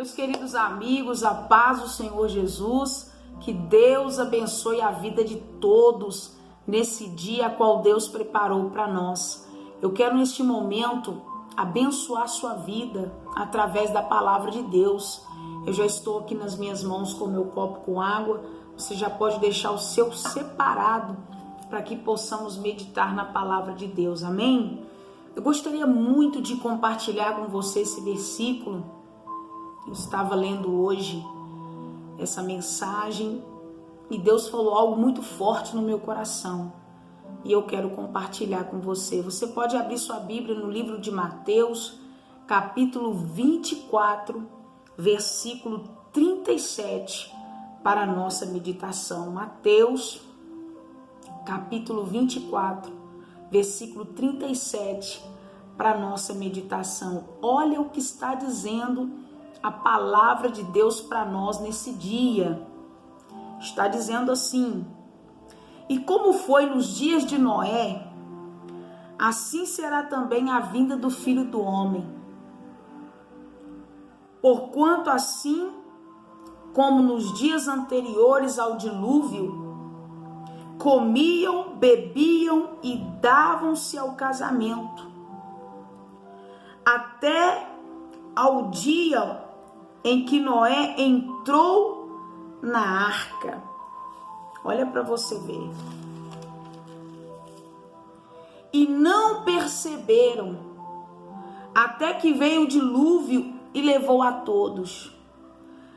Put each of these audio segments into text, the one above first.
Meus queridos amigos, a paz do Senhor Jesus, que Deus abençoe a vida de todos nesse dia a qual Deus preparou para nós. Eu quero neste momento abençoar a sua vida através da palavra de Deus. Eu já estou aqui nas minhas mãos com o meu copo com água. Você já pode deixar o seu separado para que possamos meditar na palavra de Deus. Amém? Eu gostaria muito de compartilhar com você esse versículo. Eu estava lendo hoje essa mensagem e Deus falou algo muito forte no meu coração e eu quero compartilhar com você. Você pode abrir sua Bíblia no livro de Mateus, capítulo 24, versículo 37, para a nossa meditação. Mateus, capítulo 24, versículo 37, para a nossa meditação. Olha o que está dizendo a palavra de Deus para nós nesse dia. Está dizendo assim: e como foi nos dias de Noé, assim será também a vinda do Filho do Homem. Porquanto assim como nos dias anteriores ao dilúvio, comiam, bebiam e davam-se ao casamento, até ao dia em que Noé entrou na arca. Olha para você ver. E não perceberam, até que veio o dilúvio e levou a todos.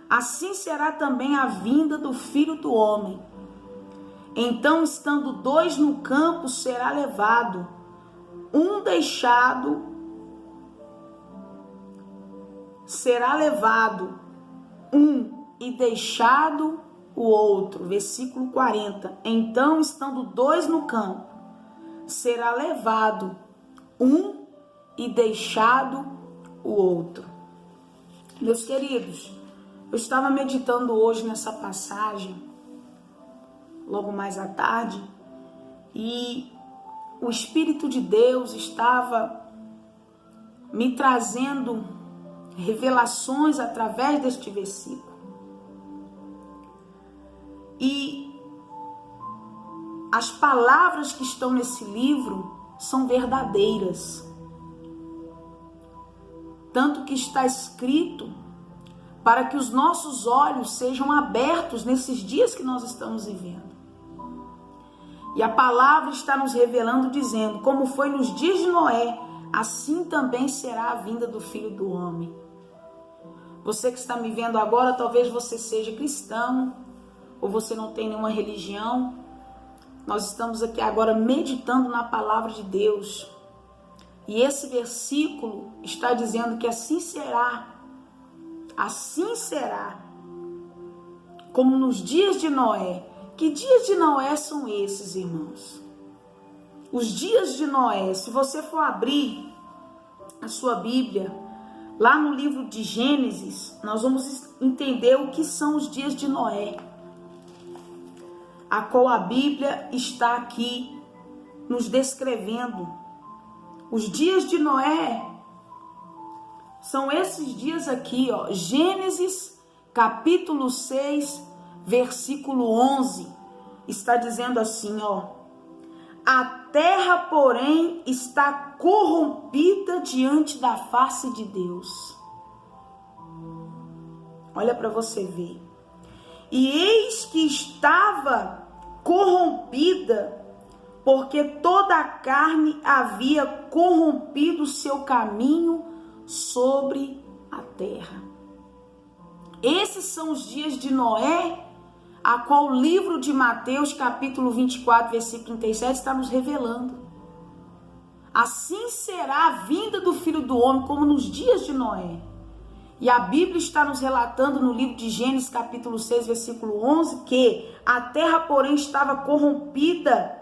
Assim será também a vinda do Filho do Homem. Então, estando dois no campo, será levado, um deixado, será levado um e deixado o outro. Versículo 40. Então, estando dois no campo, será levado um e deixado o outro. Meus queridos, eu estava meditando hoje nessa passagem, logo mais à tarde, e o Espírito de Deus estava me trazendo revelações através deste versículo. E as palavras que estão nesse livro são verdadeiras. Tanto que está escrito para que os nossos olhos sejam abertos nesses dias que nós estamos vivendo. E a palavra está nos revelando, dizendo: como foi nos dias de Noé, assim também será a vinda do Filho do Homem. Você que está me vendo agora, talvez você seja cristão, ou você não tem nenhuma religião. Nós estamos aqui agora meditando na palavra de Deus. E esse versículo está dizendo que assim será, como nos dias de Noé. Que dias de Noé são esses, irmãos? Os dias de Noé, se você for abrir a sua Bíblia, lá no livro de Gênesis, nós vamos entender o que são os dias de Noé, a qual a Bíblia está aqui nos descrevendo. Os dias de Noé são esses dias aqui, ó. Gênesis capítulo 6, versículo 11, está dizendo assim, ó: a terra, porém, está corrompida diante da face de Deus. Olha para você ver. E eis que estava corrompida, porque toda a carne havia corrompido o seu caminho sobre a terra. Esses são os dias de Noé, a qual o livro de Mateus, capítulo 24, versículo 37, está nos revelando. Assim será a vinda do Filho do Homem, como nos dias de Noé. E a Bíblia está nos relatando no livro de Gênesis, capítulo 6, versículo 11, que a terra, porém, estava corrompida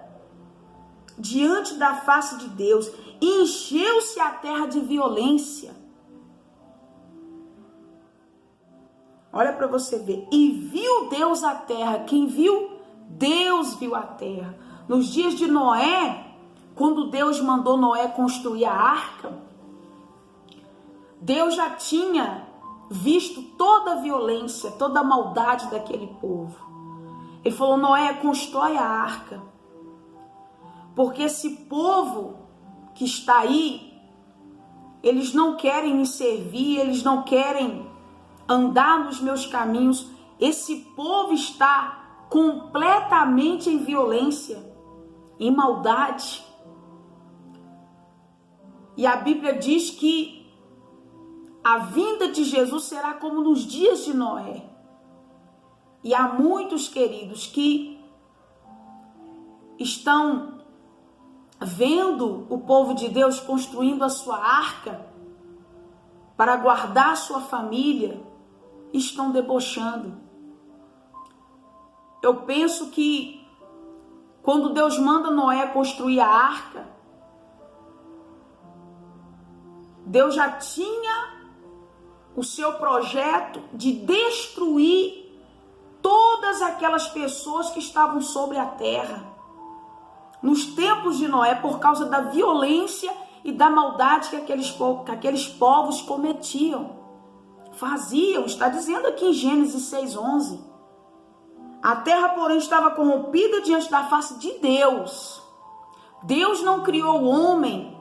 diante da face de Deus, e encheu-se a terra de violência. Olha para você ver. E viu Deus a terra. Quem viu? Deus viu a terra. Nos dias de Noé, quando Deus mandou Noé construir a arca, Deus já tinha visto toda a violência, toda a maldade daquele povo. Ele falou: Noé, constrói a arca, porque esse povo que está aí, eles não querem me servir, eles não querem andar nos meus caminhos. Esse povo está completamente em violência, em maldade. E a Bíblia diz que a vinda de Jesus será como nos dias de Noé. E há muitos, queridos, que estão vendo o povo de Deus construindo a sua arca para guardar a sua família, estão debochando. Eu penso que quando Deus manda Noé construir a arca, Deus já tinha o seu projeto de destruir todas aquelas pessoas que estavam sobre a terra nos tempos de Noé, por causa da violência e da maldade que aqueles povos cometiam, faziam. Está dizendo aqui em Gênesis 6:11. A terra, porém, estava corrompida diante da face de Deus. Deus não criou o homem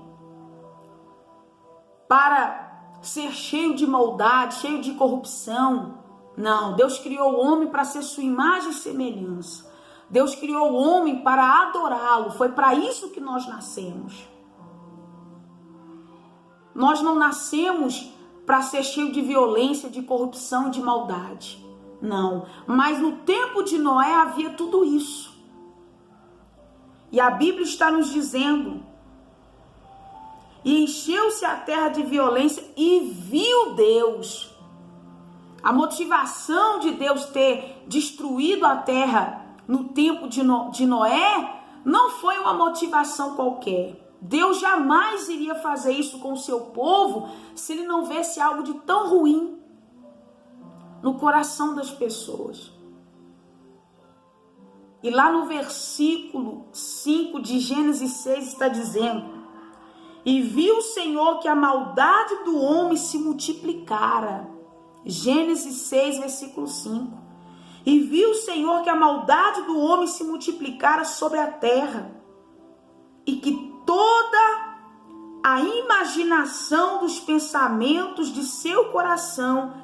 para ser cheio de maldade, cheio de corrupção. Não, Deus criou o homem para ser sua imagem e semelhança. Deus criou o homem para adorá-lo. Foi para isso que nós nascemos. Nós não nascemos para ser cheio de violência, de corrupção, de maldade. Não, mas no tempo de Noé havia tudo isso. E a Bíblia está nos dizendo: e encheu-se a terra de violência, e viu Deus. A motivação de Deus ter destruído a terra no tempo de Noé não foi uma motivação qualquer. Deus jamais iria fazer isso com o seu povo se ele não vesse algo de tão ruim no coração das pessoas. E lá no versículo 5 de Gênesis 6 está dizendo: e viu o Senhor que a maldade do homem se multiplicara. Gênesis 6, versículo 5. E viu o Senhor que a maldade do homem se multiplicara sobre a terra, e que toda a imaginação dos pensamentos de seu coração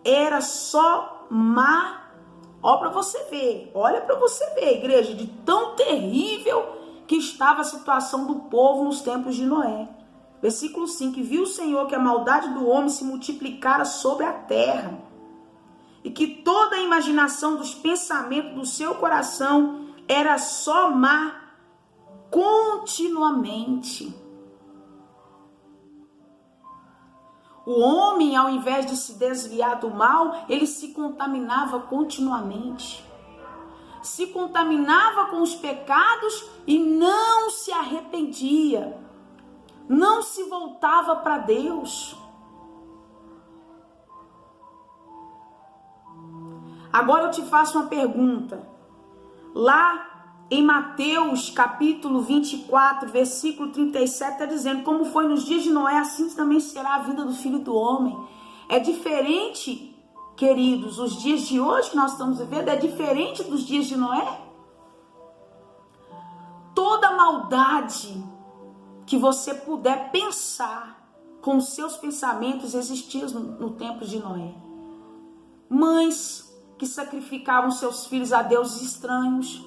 era só má. Olha para você ver, igreja, de tão terrível que estava a situação do povo nos tempos de Noé. Versículo 5, e viu o Senhor que a maldade do homem se multiplicara sobre a terra, e que toda a imaginação dos pensamentos do seu coração era só má continuamente. O homem, ao invés de se desviar do mal, ele se contaminava continuamente. Se contaminava com os pecados e não se arrependia. Não se voltava para Deus. Agora eu te faço uma pergunta. Lá em Mateus capítulo 24, versículo 37, está dizendo: como foi nos dias de Noé, assim também será a vinda do Filho do Homem. É diferente, queridos, os dias de hoje que nós estamos vivendo é diferente dos dias de Noé. Toda maldade que você puder pensar com os seus pensamentos existia no tempo de Noé. Mães que sacrificavam seus filhos a deuses estranhos,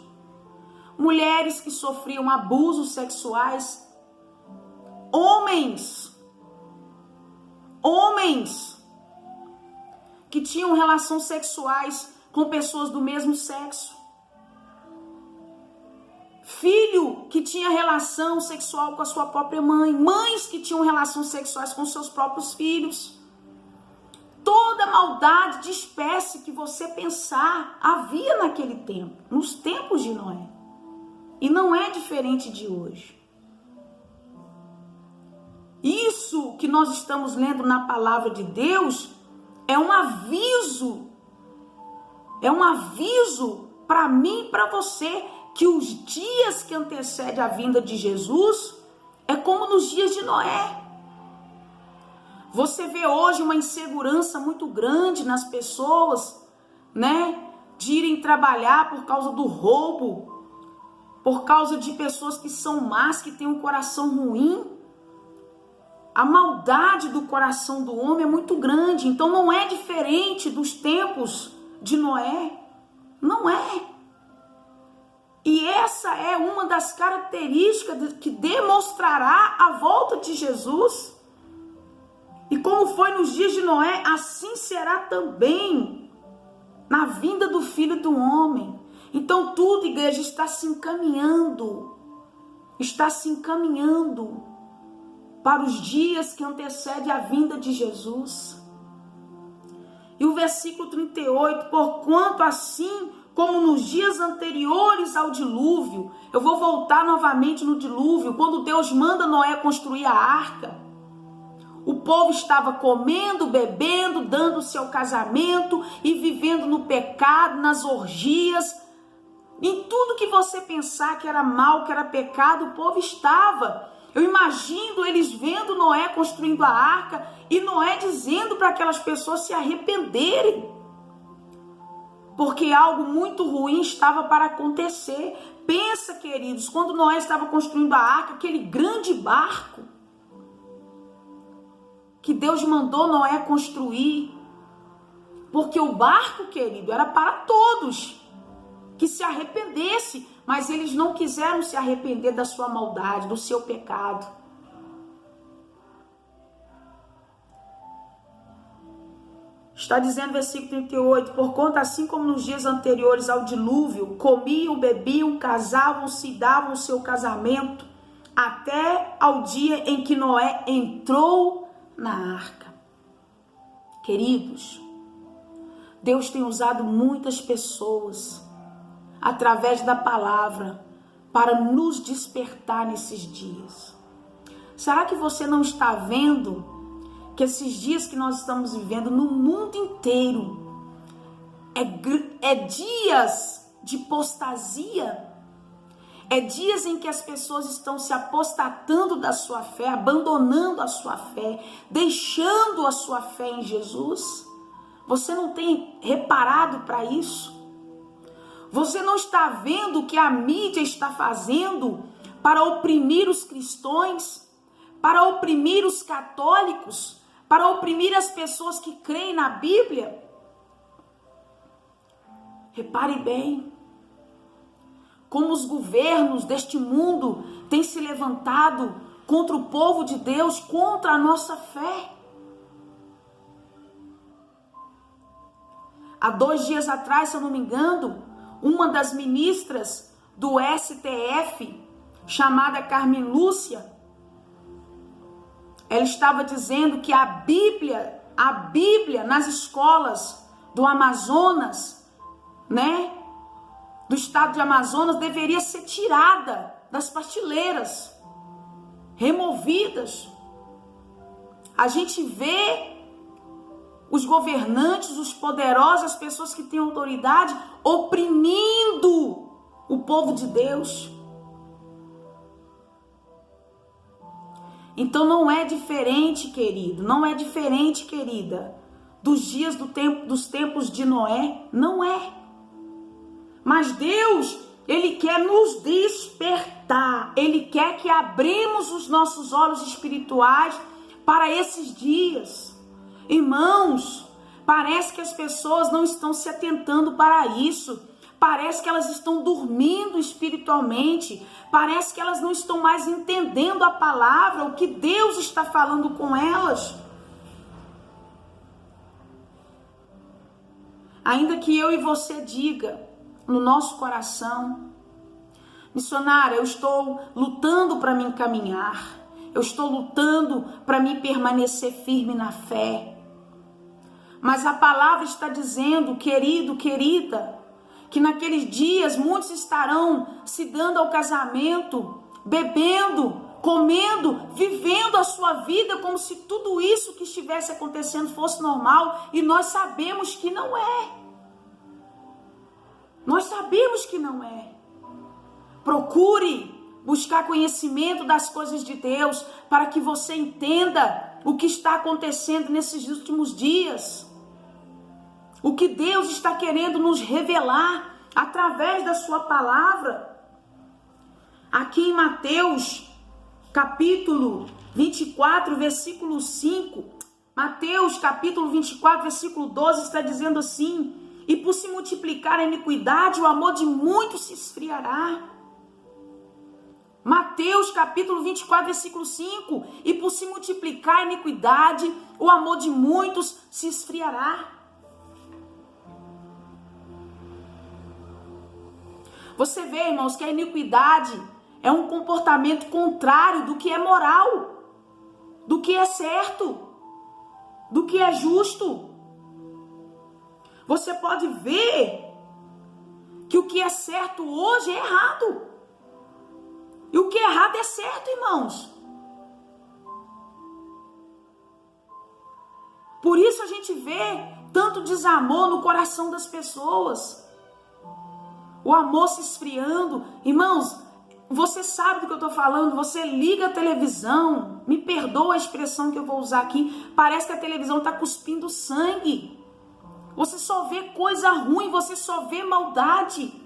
mulheres que sofriam abusos sexuais, homens que tinham relações sexuais com pessoas do mesmo sexo, filho que tinha relação sexual com a sua própria mãe, mães que tinham relações sexuais com seus próprios filhos. Toda maldade de espécie que você pensar havia naquele tempo, nos tempos de Noé. E não é diferente de hoje. Isso que nós estamos lendo na palavra de Deus é um aviso. É um aviso para mim e para você que os dias que antecedem a vinda de Jesus é como nos dias de Noé. Você vê hoje uma insegurança muito grande nas pessoas, né? De irem trabalhar por causa do roubo, por causa de pessoas que são más, que têm um coração ruim. A maldade do coração do homem é muito grande, então não é diferente dos tempos de Noé, não é. E essa é uma das características que demonstrará a volta de Jesus. E como foi nos dias de Noé, assim será também na vinda do Filho do Homem. Então tudo, igreja, está se encaminhando para os dias que antecedem a vinda de Jesus. E o versículo 38, porquanto assim como nos dias anteriores ao dilúvio, eu vou voltar novamente no dilúvio, quando Deus manda Noé construir a arca, o povo estava comendo, bebendo, dando seu casamento e vivendo no pecado, nas orgias, em tudo que você pensar que era mal, que era pecado, o povo estava. Eu imagino eles vendo Noé construindo a arca e Noé dizendo para aquelas pessoas se arrependerem, porque algo muito ruim estava para acontecer. Pensa, queridos, quando Noé estava construindo a arca, aquele grande barco que Deus mandou Noé construir, porque o barco, querido, era para todos que se arrependesse, mas eles não quiseram se arrepender da sua maldade, do seu pecado. Está dizendo versículo 38, porquanto assim como nos dias anteriores ao dilúvio, comiam, bebiam, casavam-se e davam o seu casamento, até ao dia em que Noé entrou na arca. Queridos, Deus tem usado muitas pessoas através da palavra para nos despertar nesses dias. Será que você não está vendo que esses dias que nós estamos vivendo no mundo inteiro é dias de apostasia? É dias em que as pessoas estão se apostatando da sua fé, abandonando a sua fé, deixando a sua fé em Jesus? Você não tem reparado para isso? Você não está vendo o que a mídia está fazendo para oprimir os cristãos, para oprimir os católicos, para oprimir as pessoas que creem na Bíblia? Repare bem como os governos deste mundo têm se levantado contra o povo de Deus, contra a nossa fé. Há 2 dias atrás, se eu não me engano, uma das ministras do STF, chamada Carmen Lúcia, ela estava dizendo que a Bíblia nas escolas do Amazonas, né, do estado de Amazonas, deveria ser tirada das prateleiras, removidas. A gente vê os governantes, os poderosos, as pessoas que têm autoridade, oprimindo o povo de Deus. Então não é diferente, querido, não é diferente, querida, dos dias dos tempos de Noé, não é. Mas Deus, Ele quer nos despertar, Ele quer que abrimos os nossos olhos espirituais para esses dias. Irmãos, parece que as pessoas não estão se atentando para isso. Parece que elas estão dormindo espiritualmente. Parece que elas não estão mais entendendo a palavra, o que Deus está falando com elas. Ainda que eu e você diga no nosso coração: missionária, eu estou lutando para me encaminhar. Eu estou lutando para me permanecer firme na fé. Mas a palavra está dizendo, querido, querida, que naqueles dias muitos estarão se dando ao casamento, bebendo, comendo, vivendo a sua vida como se tudo isso que estivesse acontecendo fosse normal, e nós sabemos que não é. Nós sabemos que não é. Procure buscar conhecimento das coisas de Deus para que você entenda o que está acontecendo nesses últimos dias. O que Deus está querendo nos revelar através da sua palavra. Aqui em Mateus, capítulo 24, versículo 5. Mateus, capítulo 24, versículo 12, está dizendo assim: e por se multiplicar a iniquidade, o amor de muitos se esfriará. Mateus, capítulo 24, versículo 5. E por se multiplicar a iniquidade, o amor de muitos se esfriará. Você vê, irmãos, que a iniquidade é um comportamento contrário do que é moral, do que é certo, do que é justo. Você pode ver que o que é certo hoje é errado. E o que é errado é certo, irmãos. Por isso a gente vê tanto desamor no coração das pessoas. O amor se esfriando. Irmãos, você sabe do que eu estou falando. Você liga a televisão. Me perdoa a expressão que eu vou usar aqui. Parece que a televisão está cuspindo sangue. Você só vê coisa ruim. Você só vê maldade.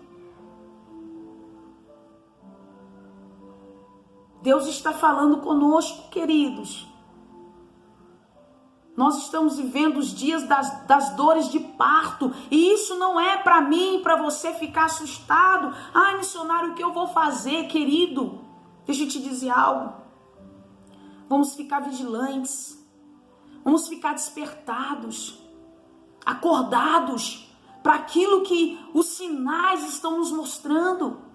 Deus está falando conosco, queridos. Nós estamos vivendo os dias das dores de parto. E isso não é para mim, para você ficar assustado. Ai, missionário, o que eu vou fazer, querido? Deixa eu te dizer algo. Vamos ficar vigilantes. Vamos ficar despertados. Acordados para aquilo que os sinais estão nos mostrando.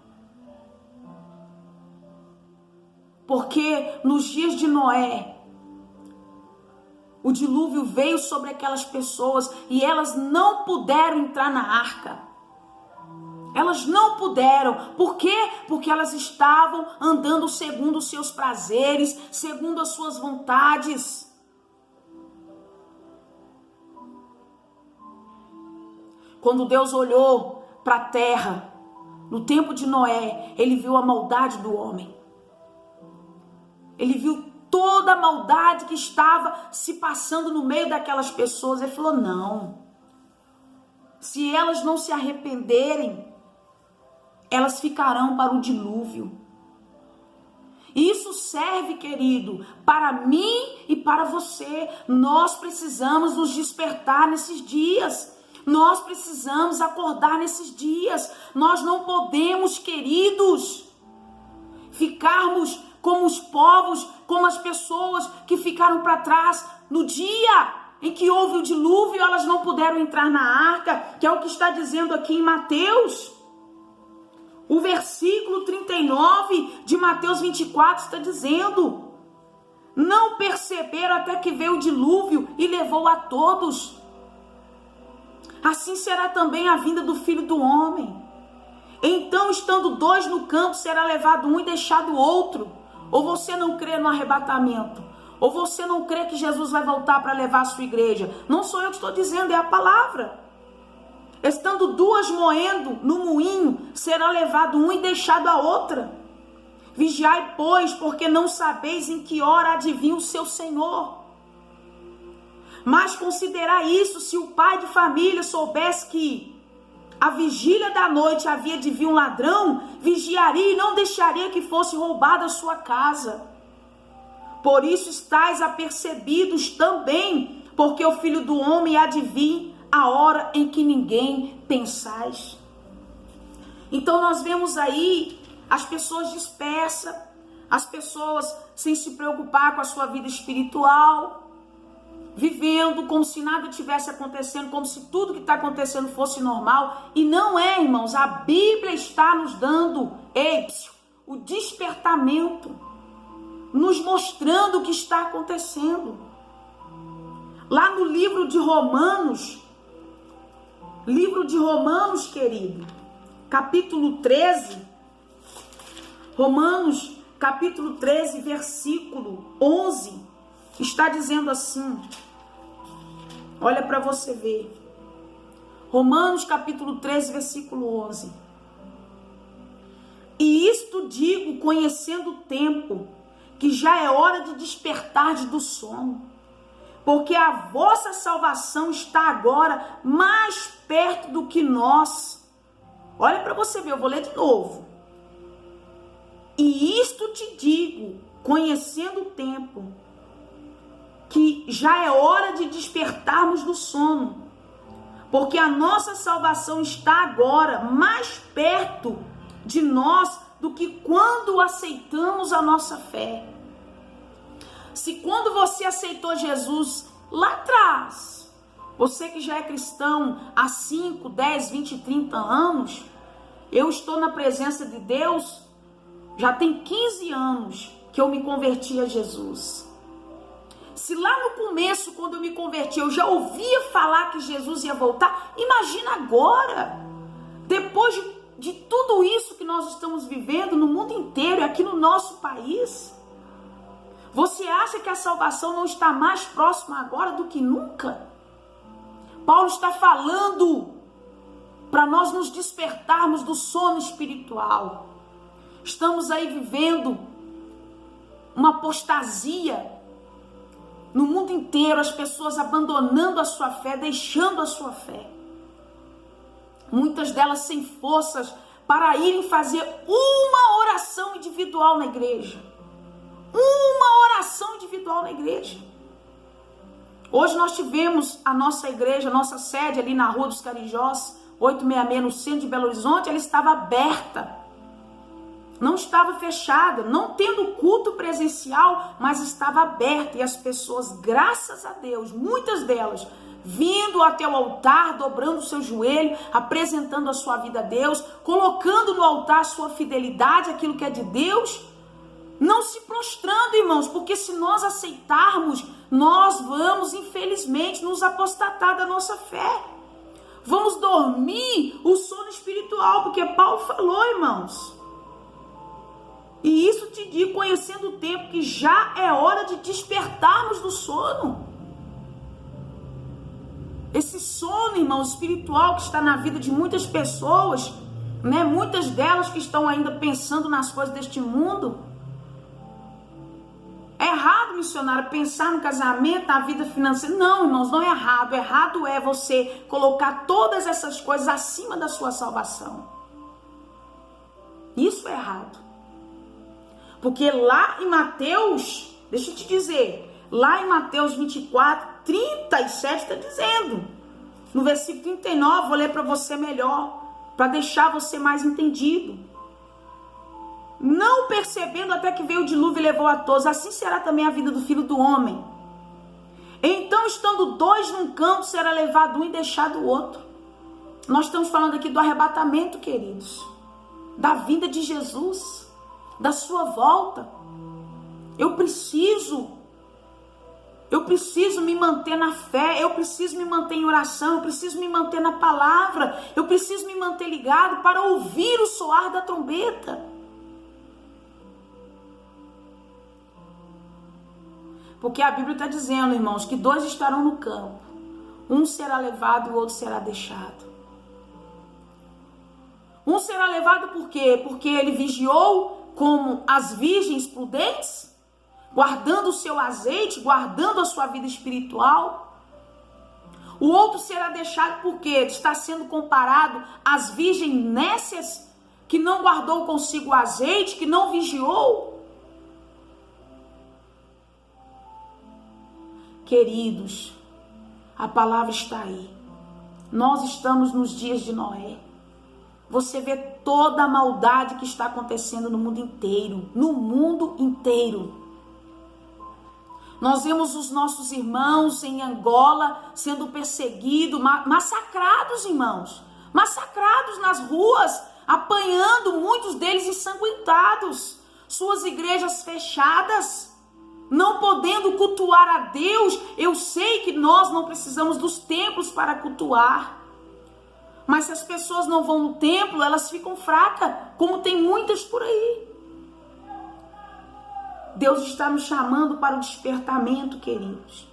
Porque nos dias de Noé, o dilúvio veio sobre aquelas pessoas e elas não puderam entrar na arca. Elas não puderam. Por quê? Porque elas estavam andando segundo os seus prazeres, segundo as suas vontades. Quando Deus olhou para a terra, no tempo de Noé, ele viu a maldade do homem. Ele viu toda a maldade que estava se passando no meio daquelas pessoas. Ele falou, não. Se elas não se arrependerem, elas ficarão para o dilúvio. E isso serve, querido, para mim e para você. Nós precisamos nos despertar nesses dias. Nós precisamos acordar nesses dias. Nós não podemos, queridos, ficarmos como os povos, como as pessoas que ficaram para trás no dia em que houve o dilúvio, elas não puderam entrar na arca, que é o que está dizendo aqui em Mateus. O versículo 39 de Mateus 24 está dizendo: não perceberam até que veio o dilúvio e levou a todos. Assim será também a vinda do Filho do Homem. Então, estando dois no campo, será levado um e deixado o outro. Ou você não crê no arrebatamento? Ou você não crê que Jesus vai voltar para levar a sua igreja? Não sou eu que estou dizendo, é a palavra. Estando duas moendo no moinho, será levado um e deixado a outra. Vigiai, pois, porque não sabeis em que hora há de vir o seu Senhor. Mas considerai isso: se o pai de família soubesse que a vigília da noite havia de vir um ladrão, vigiaria e não deixaria que fosse roubada a sua casa. Por isso estáis apercebidos também, porque o Filho do Homem há de vir a hora em que ninguém pensais. Então nós vemos aí as pessoas dispersas, as pessoas sem se preocupar com a sua vida espiritual, vivendo como se nada tivesse acontecendo, como se tudo que está acontecendo fosse normal. E não é, irmãos. A Bíblia está nos dando o despertamento, nos mostrando o que está acontecendo. Lá no livro de Romanos, querido, capítulo 13, Romanos, capítulo 13, versículo 11, está dizendo assim, olha para você ver, Romanos capítulo 13, versículo 11, e isto digo conhecendo o tempo, que já é hora de despertar do sono, porque a vossa salvação está agora mais perto do que nós. Olha para você ver, eu vou ler de novo. E isto te digo, conhecendo o tempo, que já é hora de despertarmos do sono, porque a nossa salvação está agora mais perto de nós do que quando aceitamos a nossa fé. Se quando você aceitou Jesus lá atrás, você que já é cristão há 5, 10, 20, 30 anos, eu estou na presença de Deus, já tem 15 anos que eu me converti a Jesus. Se lá no começo, quando eu me converti, eu já ouvia falar que Jesus ia voltar, imagina agora, depois de tudo isso que nós estamos vivendo no mundo inteiro e aqui no nosso país. Você acha que a salvação não está mais próxima agora do que nunca? Paulo está falando para nós nos despertarmos do sono espiritual. Estamos aí vivendo uma apostasia no mundo inteiro, as pessoas abandonando a sua fé, deixando a sua fé. Muitas delas sem forças para irem fazer uma oração individual na igreja. Uma oração individual na igreja. Hoje nós tivemos a nossa igreja, a nossa sede ali na Rua dos Carijós, 866, no centro de Belo Horizonte, ela estava aberta. Não estava fechada, não tendo culto presencial, mas estava aberta. E as pessoas, graças a Deus, muitas delas, vindo até o altar, dobrando o seu joelho, apresentando a sua vida a Deus, colocando no altar a sua fidelidade, aquilo que é de Deus, não se prostrando, irmãos, porque se nós aceitarmos, nós vamos, infelizmente, nos apostatar da nossa fé. Vamos dormir o sono espiritual, porque Paulo falou, irmãos. E isso te digo, conhecendo o tempo, que já é hora de despertarmos do sono. Esse sono, irmãos, espiritual que está na vida de muitas pessoas, né? Muitas delas que estão ainda pensando nas coisas deste mundo. É errado, missionário, pensar no casamento, na vida financeira. Não, irmãos, não é errado. Errado é você colocar todas essas coisas acima da sua salvação. Isso é errado. Porque lá em Mateus, deixa eu te dizer, lá em Mateus 24, 37 está dizendo, no versículo 39, vou ler para você melhor, para deixar você mais entendido. Não percebendo até que veio o dilúvio e levou a todos, assim será também a vida do Filho do Homem. Então, estando dois num campo, será levado um e deixado o outro. Nós estamos falando aqui do arrebatamento, queridos, da vinda de Jesus, da sua volta. Eu preciso me manter na fé, eu preciso me manter em oração, eu preciso me manter na palavra, eu preciso me manter ligado para ouvir o soar da trombeta. Porque a Bíblia está dizendo, irmãos, que dois estarão no campo, um será levado e o outro será deixado. Um será levado por quê? Porque ele vigiou como as virgens prudentes, guardando o seu azeite, guardando a sua vida espiritual. O outro será deixado porque está sendo comparado às virgens nécias, que não guardou consigo o azeite, que não vigiou. Queridos, a palavra está aí. Nós estamos nos dias de Noé. Você vê toda a maldade que está acontecendo no mundo inteiro. No mundo inteiro. Nós vemos os nossos irmãos em Angola sendo perseguidos, massacrados, irmãos. Massacrados nas ruas, apanhando, muitos deles ensanguentados. Suas igrejas fechadas, não podendo cultuar a Deus. Eu sei que nós não precisamos dos templos para cultuar. Mas se as pessoas não vão no templo, elas ficam fracas, como tem muitas por aí. Deus está nos chamando para o despertamento, queridos.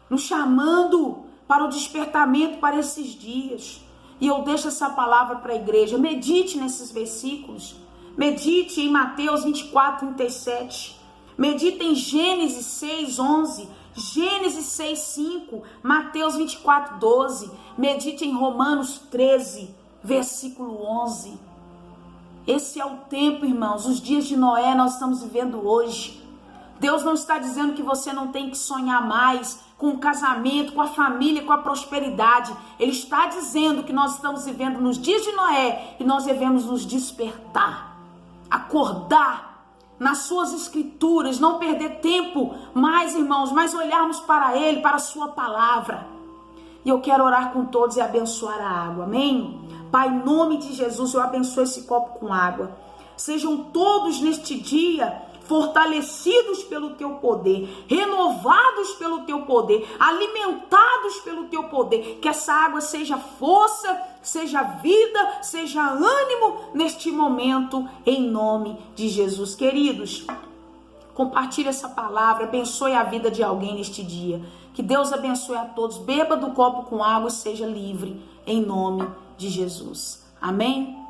Nos chamando para o despertamento para esses dias. E eu deixo essa palavra para a igreja. Medite nesses versículos. Medite em Mateus 24, 37. Medite em Gênesis 6, 11. Gênesis 6:5, Mateus 24:12, medite em Romanos 13, versículo 11. Esse é o tempo, irmãos, os dias de Noé nós estamos vivendo hoje. Deus não está dizendo que você não tem que sonhar mais com o casamento, com a família, com a prosperidade. Ele está dizendo que nós estamos vivendo nos dias de Noé e nós devemos nos despertar, acordar nas suas escrituras, não perder tempo mais, irmãos, mas olharmos para Ele, para a sua palavra. E eu quero orar com todos e abençoar a água, amém? Pai, em nome de Jesus, eu abençoo esse copo com água. Sejam todos neste dia fortalecidos pelo teu poder, renovados pelo teu poder, alimentados pelo teu poder. Que essa água seja força, seja vida, seja ânimo neste momento, em nome de Jesus. Queridos, compartilhe essa palavra, abençoe a vida de alguém neste dia. Que Deus abençoe a todos. Beba do copo com água e seja livre, em nome de Jesus. Amém?